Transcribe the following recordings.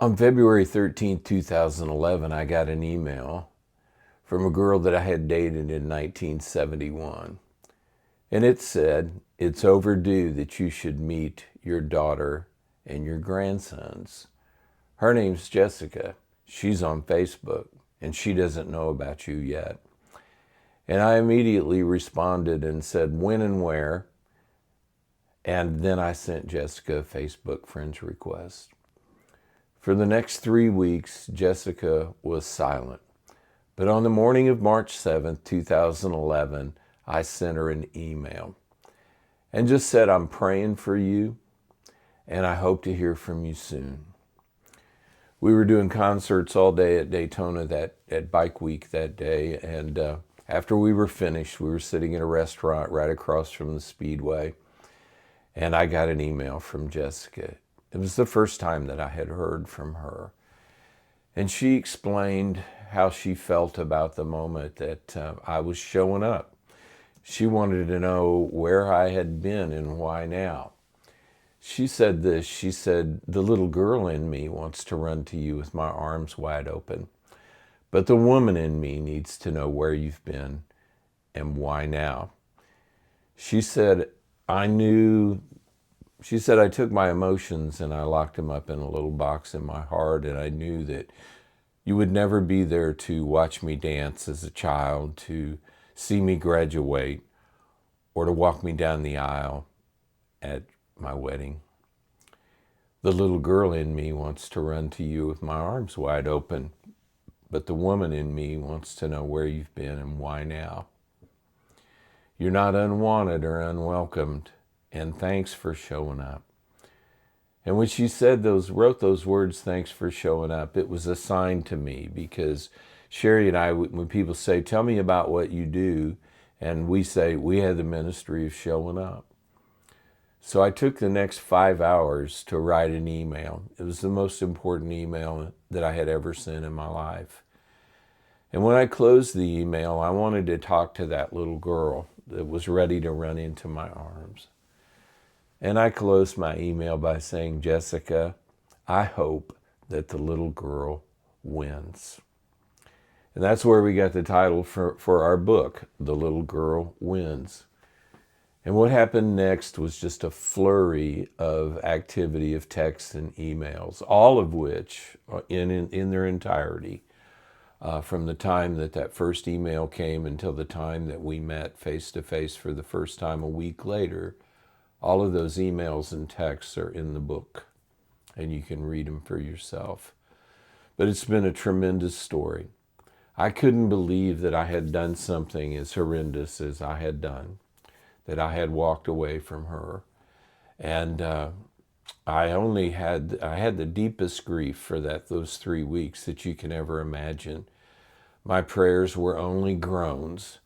On February 13th, 2011, I got an email from a girl that I had dated in 1971. And it said, "It's overdue that you should meet your daughter and your grandsons." Her name's Jessica. She's on Facebook, and she doesn't know about you yet. And I immediately responded and said when and where. And then I sent Jessica a Facebook friends request. For the next 3 weeks, Jessica was silent. But on the morning of March 7th, 2011, I sent her an email and just said, "I'm praying for you, and I hope to hear from you soon." We were doing concerts all day at Daytona at Bike Week that day, and after we were finished, we were sitting in a restaurant right across from the Speedway, and I got an email from Jessica. It was the first time that I had heard from her. And she explained how she felt about the moment that I was showing up. She wanted to know where I had been and why now. She said this, she said, "The little girl in me wants to run to you with my arms wide open, but the woman in me needs to know where you've been and why now." She said, I took my emotions and I locked them up in a little box in my heart, and I knew that you would never be there to watch me dance as a child, to see me graduate, or to walk me down the aisle at my wedding. The little girl in me wants to run to you with my arms wide open, but the woman in me wants to know where you've been and why now. You're not unwanted or unwelcomed, and thanks for showing up. And when she wrote those words, "Thanks for showing up," it was a sign to me, because Sherry and I, when people say, "Tell me about what you do," and we say, "We have the ministry of showing up." So I took the next 5 hours to write an email. It was the most important email that I had ever sent in my life. And when I closed the email, I wanted to talk to that little girl that was ready to run into my arms. And I closed my email by saying, "Jessica, I hope that the little girl wins." And that's where we got the title for our book, "The Little Girl Wins." And what happened next was just a flurry of activity of texts and emails, all of which, in their entirety, from the time that first email came until the time that we met face-to-face for the first time a week later, all of those emails and texts are in the book, and you can read them for yourself. But it's been a tremendous story. I couldn't believe that I had done something as horrendous as I had done, that I had walked away from her. And I had the deepest grief for those 3 weeks that you can ever imagine. My prayers were only groans.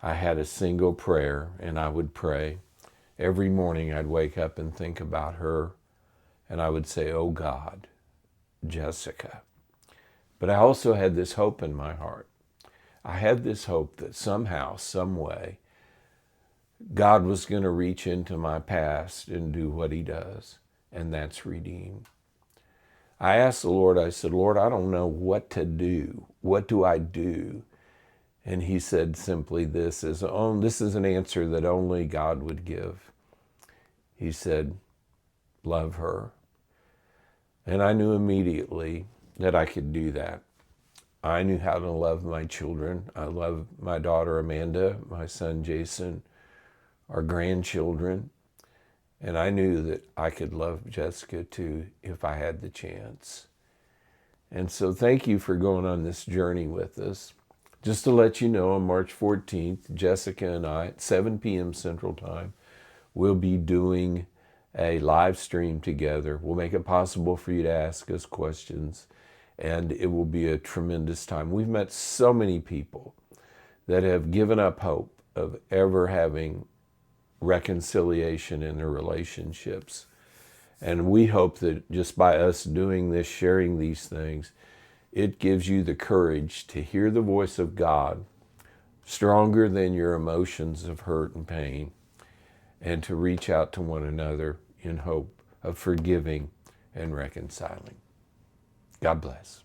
I had a single prayer, and I would pray. Every morning I'd wake up and think about her, and I would say, "Oh God, Jessica." But I also had this hope in my heart. I had this hope that somehow, some way, God was going to reach into my past and do what he does, and that's redeem. I asked the Lord, I said, "Lord, I don't know what to do. What do I do?" And he said simply this is an answer that only God would give. He said, "Love her." And I knew immediately that I could do that. I knew how to love my children. I love my daughter Amanda, my son Jason, our grandchildren. And I knew that I could love Jessica too if I had the chance. And so thank you for going on this journey with us. Just to let you know, on March 14th, Jessica and I, at 7 p.m. Central Time, will be doing a live stream together. We'll make it possible for you to ask us questions, and it will be a tremendous time. We've met so many people that have given up hope of ever having reconciliation in their relationships. And we hope that just by us doing this, sharing these things, it gives you the courage to hear the voice of God stronger than your emotions of hurt and pain, and to reach out to one another in hope of forgiving and reconciling. God bless.